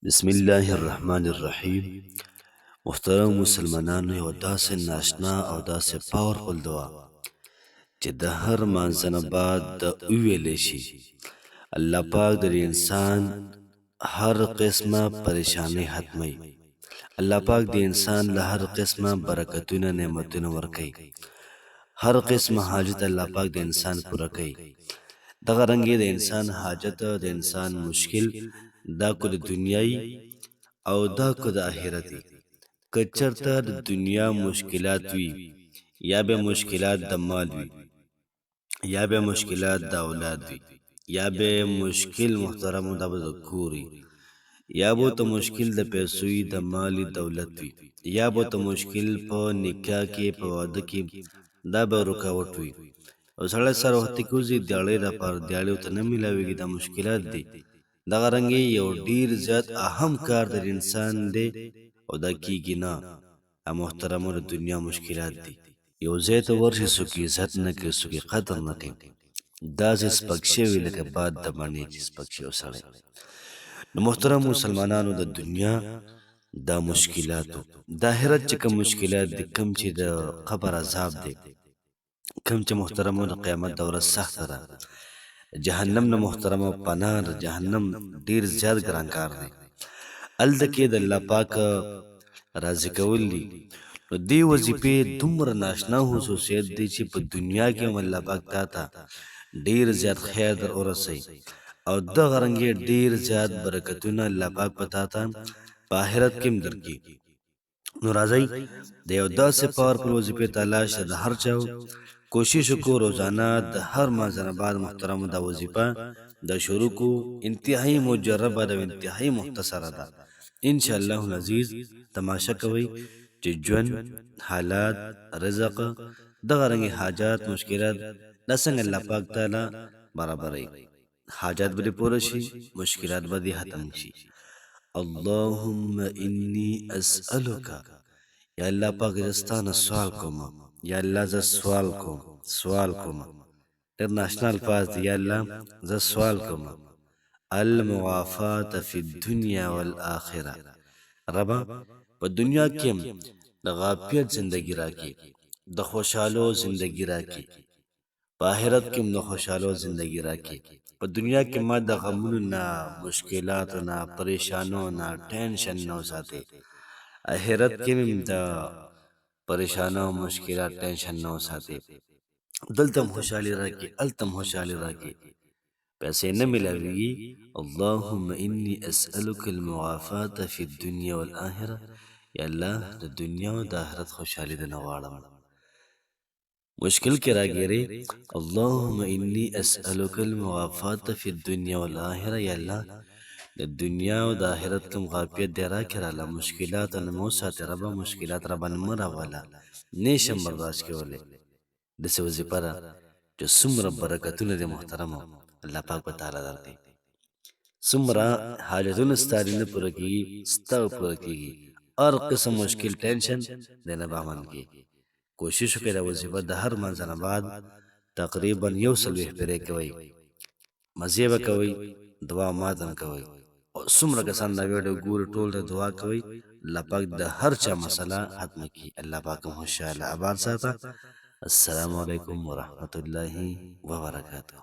بسم الله الرحمن الرحیم. محترم مسلمانانو، یو داسې ناشنا او داسې پاورفل دعا چې د هر مانځنه بعد د ویلې شي. الله پاک د انسان هر قسمه پریشانی ختمي. الله پاک د انسان له هر قسمه برکتونه نعمتونه ورکوي. هر قسمه حاجت الله پاک د انسان پوره کوي. دغه رنګې د انسان حاجت، د انسان مشکل، دا کو د دنیای او دا کو د آخرتي. که چرته د دنیا مشکلات وي، یا به مشکلات د مال وي، یا به مشکلات د اولاد وي، یا به مشکل محترم د کوري، یا به ته مشکل د پیسو د مالی دولت وي، یا به ته مشکل په نکاح کې په واده کې دا به رکاوټ وي. او سړی سره وخت کوزي دیاړی را پر دیاړی ته نه ملاويږي. دا مشکلات دي. دغه رنګي یو ډیر زیات اهم کار د انسان دی او دا کیږي نه. محترمو د دنیا مشکلات دي. یو ځای ته ورشي څوک عزت نه کوي، څوک قدر نه کوي. دا سپک شوی لکه باد د باندې چې سپک شوی سړی. نو محترم مسلمانانو، د دنیا دا مشکلاتو د آخرت چې کوم مشکلات دي، کوم چې د قبر عذاب دی، کوم چې محترمو د قیامت دوره سخت ده، جهنم نه محترمو پناه د جهنم ډیر زیات ګران کار دی. الته کې د الله پاک راضي کول دي. نو دی وظیفې دومره ناشنا خصوصیت دی چې په دنیا کې هم الله پاک تا ته ډیر زیات خیر در ورسوي، او دغه رنګې ډیر زیات برکتونه الله پاک پتا ته په آخرت کې هم درکړي. نو راځئ د یو داسې پاورفل وظیفې تلاش د هر چا کوشش وکړو. روزانه د هر مازنه بعد محترمو دا وظیفه د شروع کو. انتهایی مجربه ده، انتهایی مختصره ده. ان شاء الله العزیز تماشا کوي چې ژوند، حالات، رزق، دغه رنګ حاجات، مشکلات دا څنګه الله پاک تعالی برابرای. حاجات به پوره شي، مشکلات به ختم شي. اللهم انی اسألک، یا الله پاک دستانه سوال کوم، یا الله ز سوال کوم ډېر ناشنا الفاظ دي. یا الله ز سوال کوم المعافات فی الدنیا والآخرة. ربا په دنیا کې د غافیت زندگی راکې، د خوشحالو زندگی راکې، په آخرت کې د خوشحالو زندگی راکې. په دنیا کې ما د غمونو نه، مشکلاتو نه، پریشانو نه، ټینشن نه وساتې. آخرت کې د پریشانو، مشکلات، ټینشن نه وساتې. دلته خوشحالي راکې، الته خوشحالي راکې. پیسې نه ملاويږي. اللهم انی اسألک المعافات فی الدنیا والآخرة. یا الله د دنیا او د آخرت خوشحالي د نغواړم. مشکل کې راګيري. اللهم انی اسألک المعافات فی الدنیا والآخرة. یا الله د دنیا او د آخرت کوم غافیت دی راکړه، مشکلات نه مو ساتي ربا، مشکلات ربا نه مراوله، نشم برداشت کوله. د څه وظیفه ده چې څومره برکتونه دي محترمو الله پاک په تعالی درکړي. څومره حاجتونه ستاري نه پوره کیږي، ستاسو پوره کیږي. هر قسم مشکل، ټینشن د نه باندې کی. کوشش وکړئ وظیفه د هر منځنه بعد تقریبا 100 پرې کوي. مزه وکوي، دعا ماتم کوي. او څومره کسان دا ویډیو ګوري ټول د دعا کوي. الله پاک د هر چا مسله ختم کړي. الله پاک خوشاله آباد ساته. السلام علیکم ورحمت الله وبرکاته.